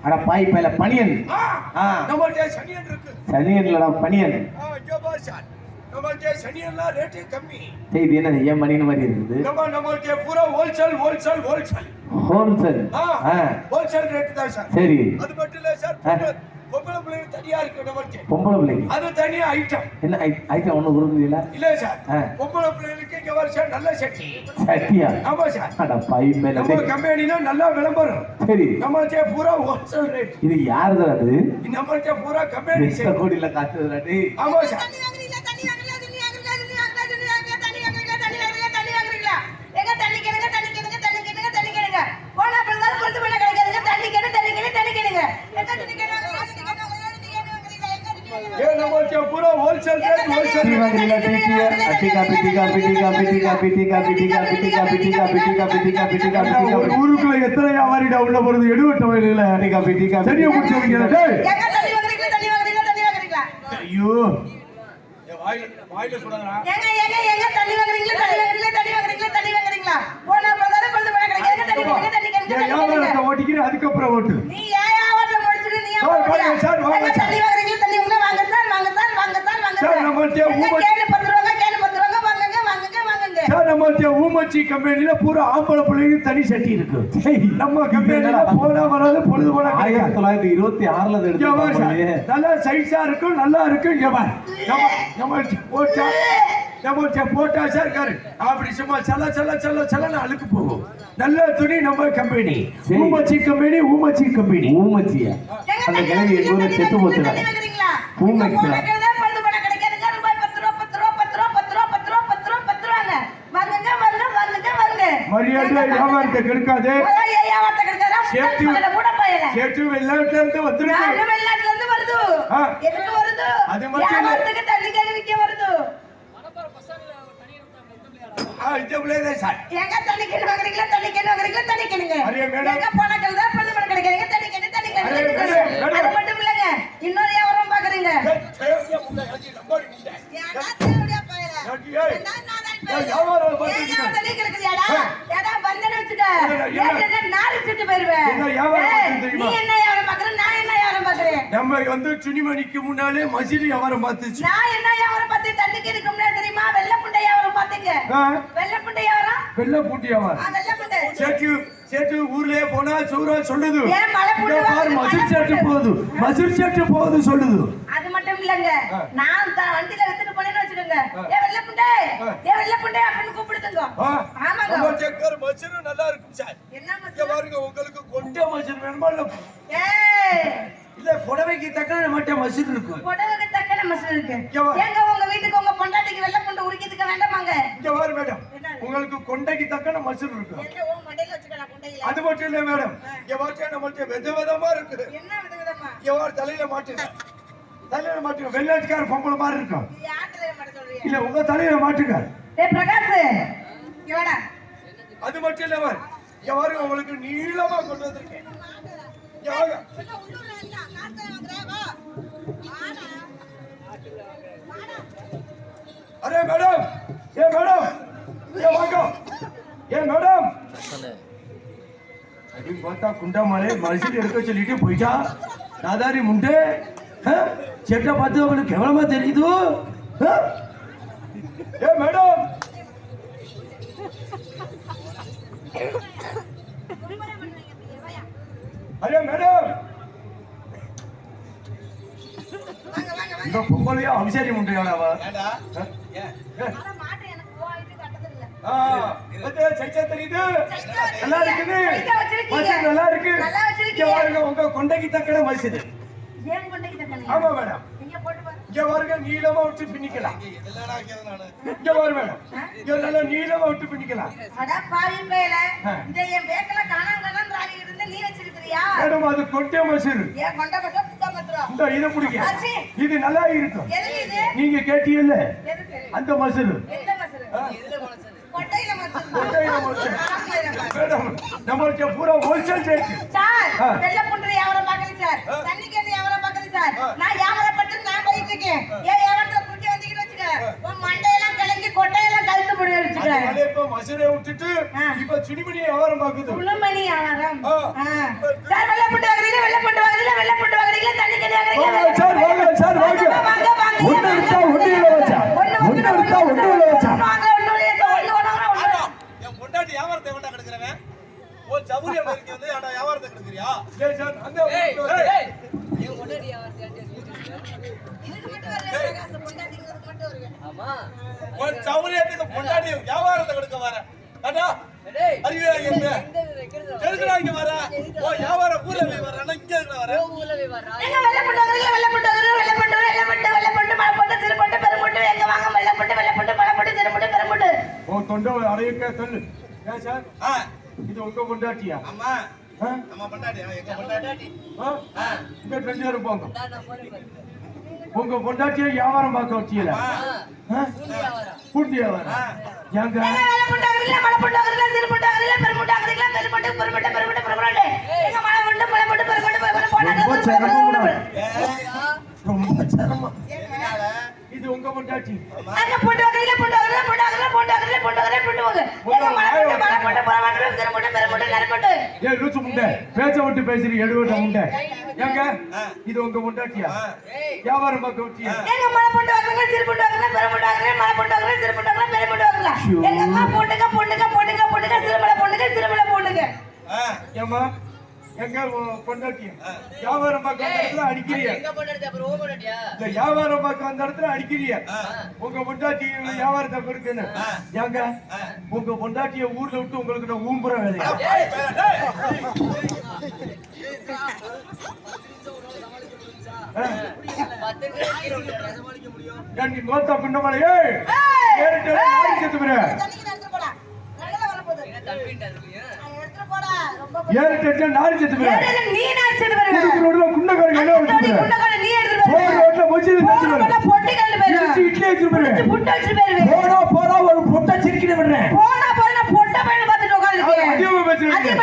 அட பாய் பையில பனியன். நம்மள்ட்ட சனியன் இருக்கு. சனியன் இல்லடா பனியன். இங்க பாரு சார், நம்மள்ட்ட சனியன்லாம் ரேட்டு கம்மி. இது என்ன ஏன் மணின்னு மாதிரி இருக்குது? நம்மள்ட்ட பூரா wholesale wholesale wholesale wholesale. Wholesale rate தான் சார். சரி. அது மட்டும் இல்ல சார், பொம்பளை பிள்ளைங்க தனியா இருக்கு நம்மள்ட்ட. பொம்பளை பிள்ளைங்க அது தனியா ஐட்டம். என்ன ஐட்டம் ஒண்ணு கொடுக்குறீங்களா? இல்ல சார், பொம்பளை பிள்ளைங்களுக்கு இங்க வர சார் நல்ல சட்டி. சட்டியா? ஆமா சார். அட பாய் மேல நம்ம கம்பெனில நல்ல விளம்பரம். சரி. நம்மள்ட்ட பூரா ஹோல்சேல் ரேட். இது யாருடா அது? நம்மள்ட்ட பூரா கம்பெனி சேல் கோடில காத்துறடா டேய். ஆமா சார். पूरा होलसेल रेट होलसेल वांगरीला टीका टीका टीका टीका टीका टीका टीका टीका टीका टीका टीका ஊருக்குள்ள எத்தனை வியாபாரிடா உள்ள போறது எடுவட்ட வயல்ல टीका टीका சரியா முடிச்சீங்க டேய் ஏங்க தண்ணி வாங்குறீங்களா ஐயோ வாயில சுடாதடா ஏங்க தண்ணி வாங்குறீங்களா போனா போதால கொண்டு போனா கிடைக்காது தண்ணி யாவரத்தை ஓட்டிக்கிற அதுக்கு அப்புறம் ஓட்டு நீ யாவரத்தை முடிச்சிட்டு நீ சார் வாங்க தண்ணி வாங்குறீங்களா தண்ணி உங்க வாங்க சார் நம்மள்ட்ட சார் நம்மள்ட்ட ஊமச்சி கம்பெனில பூரா ஆம்பளை பிள்ளைங்க தனி சட்டி இருக்கு. நம்ம கம்பெனில போனா வராது பொழுது போனா 1926ல எடுத்து நல்லா சைஸா இருக்கும் நல்லா இருக்கும். இங்க பாரு நம்மள்ட்ட போட்டா சார் காரு அப்படி சும்மா சல அழுக்கு போகும். நல்ல துணி நம்ம கம்பெனி ஊமச்சி கம்பெனி. ஊமச்சியா? அந்த கிழவி எங்கூர்ல செத்து போச்சுடா. ஊமச்சியா? மரியாதை வியாபாரத்தை கெடுக்காதே. சேட்டு வெளிநாட்டுல இருந்து வந்துருக்கு. அது மட்டும் இன்னொரு வியாபாரம் பாக்குறீங்க. நம்ம வந்து துணிமணிக்கு முன்னாலே மசிலி வியாபாரம் பார்த்துச்சு. நான் என்ன வியாபாரம் பார்த்து தண்ணிக்கு இருக்கு முன்னாடி தெரியுமா? வெள்ளப்புண்டை வியாபாரம் பார்த்தீங்க. வெள்ளப்புண்டை வியாபாரம். வெள்ளப்புண்டை வியாபாரம். வெள்ளப்புண்டை. சேட்டு ஊர்லயே போனா சூரா சொல்லுது. ஏன் மலை புண்டை பாரு மசில் சேட்டு போகுது சொல்லுது. அது மட்டும் இல்லங்க, நான் வண்டியில எடுத்துட்டு போனேன்னு வச்சுக்கோங்க. ஏ வெள்ளப்புண்டை அப்படின்னு கூப்பிடுதுங்க. ஆமாங்க. நம்ம செக்கர் மசில் நல்லா இருக்கும் சார். என்ன மசில் பாருங்க, உங்களுக்கு கொண்ட மசில் வேணுமா? இல்ல புடவைக்கு தக்கன நம்மட்ட மசில் இருக்கு. புடவைக்கு தக்கன மசில் இருக்கு. எங்க உங்க வீட்டுக்கு உங்க பொண்டாட்டிக்கு வெள்ளப்புண்டை உரிக்கிறதுக்கு வேண்டாமாங்க? இங்க பாரு மேடம், உங்களுக்கு கொண்டைக்கு தக்கன மசில் இருக்கு. எங்க உங்க மண்டையில வச்சுக்கலாம் கொண்டையில. அது மட்டும் இல்ல மேடம், இங்க வாச்சா நம்மட்ட விதவிதமா இருக்கு. என்ன விதவிதமா? இங்க வார தலையில மாட்டுங்க. வெள்ளாட்டுக்கார பொம்பளை மாதிரி இருக்கும். யார் தலையில மாட்ட சொல்றீங்க? இல்ல உங்க தலையில மாட்டுங்க. ஏய் பிரகாஷ், இங்க வாடா. அது மட்டும் இல்ல பாரு, இங்க பாருங்க உங்களுக்கு நீளமா கொண்டு வந்திருக்கேன். இங்க வாங்க. அரே மேடம், வாங்க. மேடம் அடி பார்த்தா குண்டாமலே மனுஷன் எடுக்க சொல்லிட்டு போயிட்டா. நாதாரி முண்டே செட்டை பார்த்து அவனுக்கு கேவலமா தெரியுது. மேடம் அரே மேடம், இந்த பொம்பளையா அபிஷேரி முண்டையாவா? தெரியுது, நல்லா இருக்குது, நல்லா இருக்கு. உங்க கொண்டைக்கு தக்கன மசிது. ஆமா மேடம், இங்க பாருங்க நீளமா விட்டு பின்னிக்கலாம். இங்க பாரு மேடம், இங்க நல்லா நீளமா விட்டு பின்னிக்கலாம். மேடம் அது கொண்டை மசில். இதை பிடிக்க இது நல்லா இருக்கும். நீங்க கேட்டீங்கல்ல அந்த மசில். நம்மளுக்கு பூரா ஹோல்சேல் ரேட் சார். வெள்ளப்புண்டை வியாபாரம் பார்க்கல சார், தண்ணி கேன் வியாபாரம் பார்க்கல சார். நான் வியாபாரம் பண்ணி நான் போயிட்டு இருக்கேன். ஏன் வியாபாரத்துல குட்டி வந்துக்கிட்டு வச்சுக்க, உன் மண்டையெல்லாம் கலங்கி கொட்டையெல்லாம் கழுத்து போடு வச்சுக்க. அதே இப்ப மசிலை விட்டுட்டு இப்ப சுனிமணி வியாபாரம் பார்க்குது. சுனிமணி வியாபாரம். சார் வெள்ளப்புண்டை வாங்குறீங்க? வெள்ளப்புண்டை ஏய் சார் அந்த இதுக்கு மட்டும் வரல பிரகாசம் பொண்டாட்டிங்கிறதுக்கு மட்டும் வருவேன் ஒரு சௌரியத்துக்கு பொண்டாட்டி வியாபாரத்தை கொடுக்க வர அடா அறிவே எங்க எதுக்குடா இங்க வர ஓ வியாபாரம் ஊர்ல போய் வர இங்க எதுக்குடா வர எங்க வெள்ள போட்டு மலை போட்டு சிறு போட்டு பெரு போட்டு எங்க வாங்க வெள்ள போட்டு மலை போட்டு சிறு போட்டு பெரு போட்டு ஓ தொண்டை அடையக்க சொல்லு ஏன் சார் இது உங்க பொண்டாட்டியா அம்மா ஆ? நம்ம பொண்டாட்டி எங்க பொண்டாட்டி ஆ? இங்க 2 பேரும் போங்க உங்க பொண்டாட்டியை வியாபாரம் பார்க்க வச்சியல பூர்த்தி வியாபாரம் ஏங்க எங்க வெள்ள போட்டாங்கறீங்களா மலை போட்டாங்கறீங்களா சிறு போட்டாங்கறீங்களா பெரு போட்டாங்கறீங்களா பெரு போட்டு எங்க மலை போட்டு பெரு போட்டு ரொம்ப சிரமம் இது உங்க பொண்டாட்டி அங்க போட்டாங்கறீங்களா எங்க மலை போட்டு சிறு போட்டு பெரு போட்டு நர போட்டு ஏ லூசு முண்டை பேச்ச விட்டு பேசுறீ எடுவட்ட முண்டை ஏங்க இது உங்க பொண்டாட்டியா வியாபாரம் பார்க்க வச்சியா எங்க மலை போட்டாங்கறீங்களா சிறு போட்டாங்கறீங்களா பெரு போட்டாங்கறீங்களா மலை போட்டாங்கறீங்களா சிறு போட்டாங்கறீங்களா பெரு போட்டாங்கறீங்களா எங்க அம்மா போட்டுங்க சிறு மலை போட்டுங்க ஏமா எங்க பொண்டாட்டியா வியாபாரம் பார்க்க வந்த இடத்துல அடிக்கிறியா இல்ல வியாபாரம் பார்க்க வந்த இடத்துல அடிக்கிறியா உங்க பொண்டாட்டி வியாபாரத்தை கொடுக்கணும் ஏங்க உங்க பொண்டாட்டிய ஊர்ல விட்டு உங்களுக்கு நான் ஊம்புற வேலையா நீ நோத்தா பின்னமலை செத்து போற ஏறிட்டு நாலு செத்து போற குண்டக்காரங்க என்ன இட்லி வச்சிருப்பேன் போடா ஒரு பொட்டை சிரிக்கிட்டு விடுறேன் அதிகமா பேசுறேன்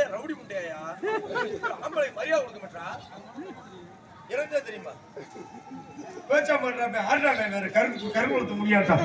ரவுடி முண்டையா ஆம்பளை மரியாதை கொடுக்க மாட்டா இறந்தா தெரியுமா பேச்சா பண்றாங்க ஆடுறாங்க கருங்குளத்து முடியாட்டா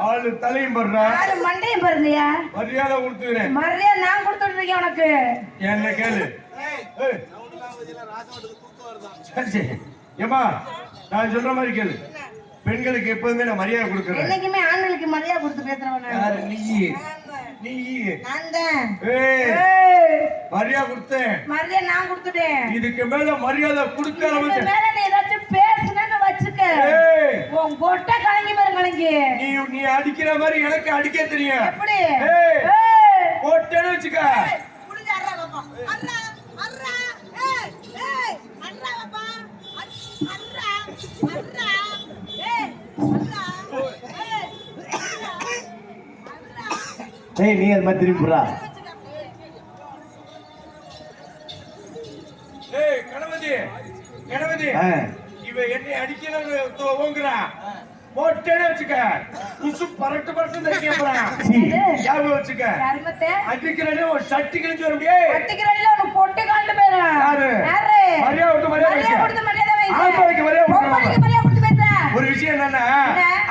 ஆளு தலையும் பண்றா மண்டையும் பாருங்கயா மரியாதை கொடுத்துக்கிறேன் மரியாதை நான் கொடுத்துட்டு இருக்கேன் உனக்கு என்ன கேளு சரி சரி ஏமா நான் சொல்ற மாதிரி கேளு பெண்களுக்கு எப்போதுமே நான் மரியாதை கொடுக்குறேன் என்னைக்குமே ஆண்களுக்கு மரியாதை கொடுத்து பேசுறவன் யாரு நீ நான் தான் மரியாதை கொடுத்தேன் மரியாதை நான் கொடுத்துட்டேன் இதுக்கு மேல மரியாதை கொடுக்க மேல நீ ஏதாச்சும் பேசுனேன்னு வச்சுக்க உன் கொட்டை கலங்கி பாரு கலங்கி நீ அடிக்கிற மாதிரி எனக்கு அடிக்க தெரியும் எப்படி போட்டேன்னு வச்சுக்க புடிச்சு அறா பாப்பா அறா அறா ஏய் ஏய் அறா பாப்பா அறா அறா ஏய் அறா ஏய் நீ அது மாதிரி திரும்பிடுறா ஏய் கணபதி இவ என்னை அடிக்கிறது ஓங்குறா போட்டேன்னு வச்சுக்க குசு பரட்டு தெரியாம ஞாபகம் வச்சுக்க அடிக்கிறேன்னு ஒரு சட்டி கிழிஞ்சு வர முடியே அடிக்கிறேன்ல ஒரு பொட்டை காண்டு பேரு யாரு மரியாதை கொடுத்து மரியாதை ஆம்பளைக்கு மரியாதை கொடுத்து பேசுற ஒரு விஷயம் என்னன்னா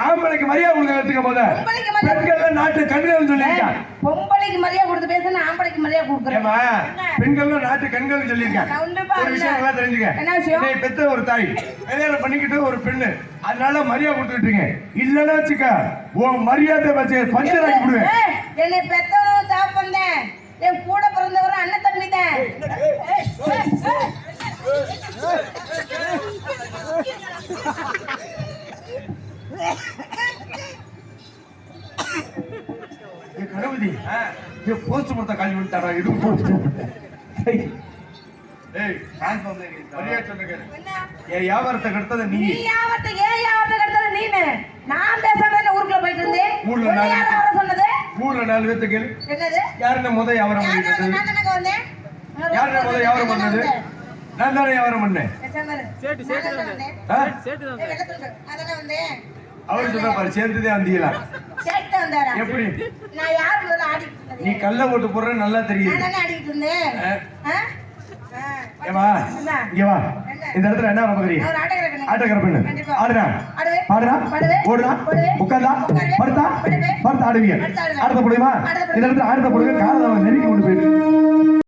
ஆம்பளைக்கு மரியாதை கொடுக்கறதுக்கு போத பெண்கள் நாட்டு கண்கள் சொல்லிருக்காங்க பொம்பளைக்கு மரியாதை கொடுத்து பேசுனா ஆம்பளைக்கு மரியாதை கொடுக்குறேன் பெண்கள் நாட்டு கண்கள் சொல்லிருக்காங்க ஒரு விஷயம் நல்லா தெரிஞ்சுக்க நீ பெத்த ஒரு தாய் கல்யாணம் பண்ணிக்கிட்டு ஒரு பெண்ணு அதனால மரியாதை கொடுத்துட்டீங்க இல்லன்னா வச்சுக்க உன் மரியாதை வச்சு பஞ்சர் ஆக்கி விடுவேன் என்னை பெத்தவனும் சாப்பிட்டேன் என் கூட பிறந்தவரும் அண்ணன் தம்பி தான் கணபதி போஸ்ட் மொத்த காலி விட்டாரா இடும் போஸ்ட் மரியாதை சொல்லுங்க என் வியாபாரத்தை கெடுத்தது நீ நான் பேசாம ஊருக்குள்ள போயிட்டு இருந்தேன். ஊர்ல உன்னை யாரா வர சொன்னது? ஊர்ல 4 பேர்த்த கேளு. என்னது? யாருன்னு முத வியாபாரம் பண்ணிட்டு நான் தானே வந்தேன். யாருன்னு முத வியாபாரம் பண்ணது? நான் தானே வியாபாரம் பண்ணேன். பேசாம இரு. சேட்டு தான் வந்தேன். ஆ? சேட்டு தான் ஏய், வெள்ளத்துக்கு. அதானே வந்தேன். அவர் சொன்னா பாரு சேர்ந்துதே வந்தீங்களா? சேட்டு வந்தாரா? எப்படி நான் யார் முதல்ல ஆடிட்டு இருந்தது? நீ கல்ல போட்டு போடுற நல்லா தெரியுது. நான் தானே ஆடிட்டு இருந்தேன். ஆ? ஏமா இங்க வா. இந்த இடத்துல என்ன பாக்குறீங்க? அவர் ஆட்டக்காரன். ஆட்டக்கார பெண்ணு. கண்டிப்பா. ஆடுறா ஆடுவே. பாடுறா பாடுவே. ஓடுறா ஓடுவே. உட்கார்ந்தா உட்காருவே. படுத்தா படுவே. படுத்து ஆடுவீங்க. அடுத்து ஆடுவேன். ஆடுத போடுமா? ஆடுத இந்த இடத்துல ஆடுத போடுங்க காலை நெருக்கி கொண்டு போயிட்டு